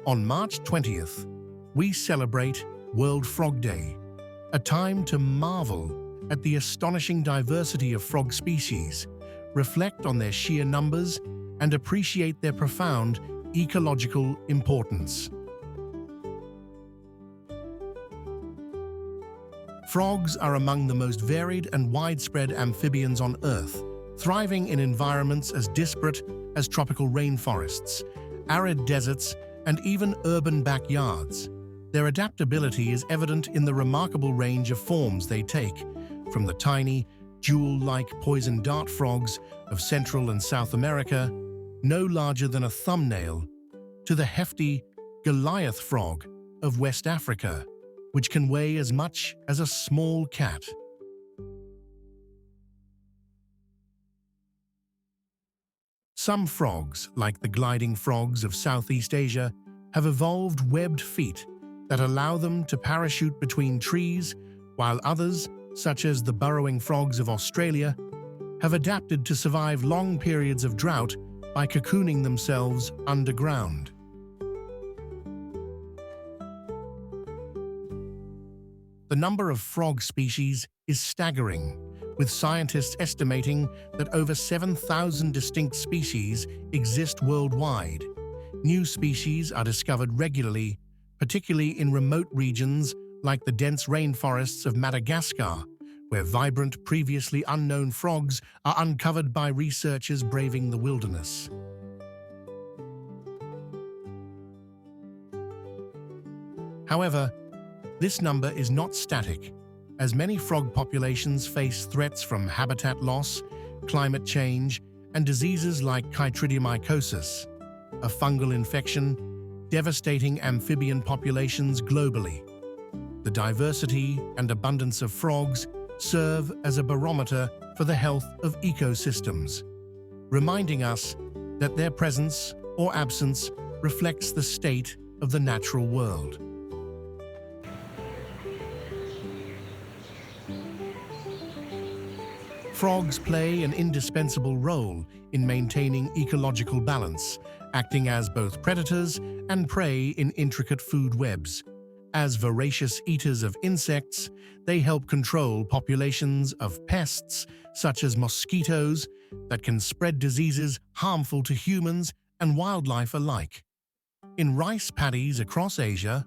On March 20th, we celebrate World Frog Day, a time to marvel at the astonishing diversity of frog species, reflect on their sheer numbers, and appreciate their profound ecological importance. Frogs are among the most varied and widespread amphibians on Earth, thriving in environments as disparate as tropical rainforests, arid deserts, and even urban backyards. Their adaptability is evident in the remarkable range of forms they take, from the tiny, jewel-like poison dart frogs of Central and South America, no larger than a thumbnail, to the hefty Goliath frog of West Africa, which can weigh as much as a small cat. Some frogs, like the gliding frogs of Southeast Asia, have evolved webbed feet that allow them to parachute between trees, while others, such as the burrowing frogs of Australia, have adapted to survive long periods of drought by cocooning themselves underground. The number of frog species is staggering, with scientists estimating that over 7,000 distinct species exist worldwide. New species are discovered regularly, particularly in remote regions like the dense rainforests of Madagascar, where vibrant, previously unknown frogs are uncovered by researchers braving the wilderness. However, this number is not static, as many frog populations face threats from habitat loss, climate change, and diseases like chytridiomycosis, a fungal infection devastating amphibian populations globally. The diversity and abundance of frogs serve as a barometer for the health of ecosystems, reminding us that their presence or absence reflects the state of the natural world. Frogs play an indispensable role in maintaining ecological balance, acting as both predators and prey in intricate food webs. As voracious eaters of insects, they help control populations of pests such as mosquitoes that can spread diseases harmful to humans and wildlife alike. In rice paddies across Asia,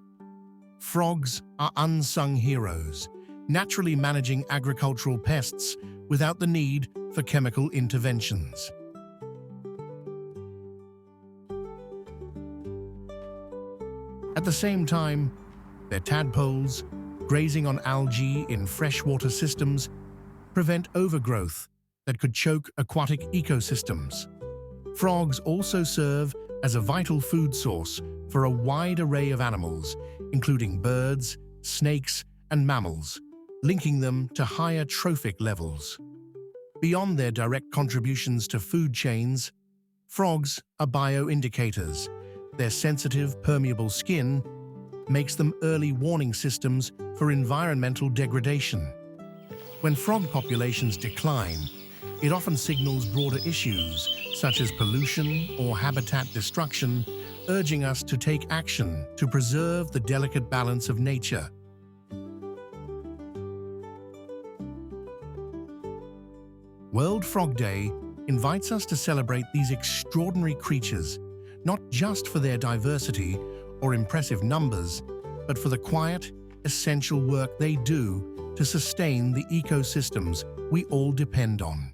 frogs are unsung heroes, naturally managing agricultural pests without the need for chemical interventions. At the same time, their tadpoles, grazing on algae in freshwater systems, prevent overgrowth that could choke aquatic ecosystems. Frogs also serve as a vital food source for a wide array of animals, including birds, snakes, and mammals, linking them to higher trophic levels. Beyond their direct contributions to food chains, frogs are bioindicators. Their sensitive, permeable skin makes them early warning systems for environmental degradation. When frog populations decline, it often signals broader issues such as pollution or habitat destruction, urging us to take action to preserve the delicate balance of nature. World Frog Day invites us to celebrate these extraordinary creatures, not just for their diversity or impressive numbers, but for the quiet, essential work they do to sustain the ecosystems we all depend on.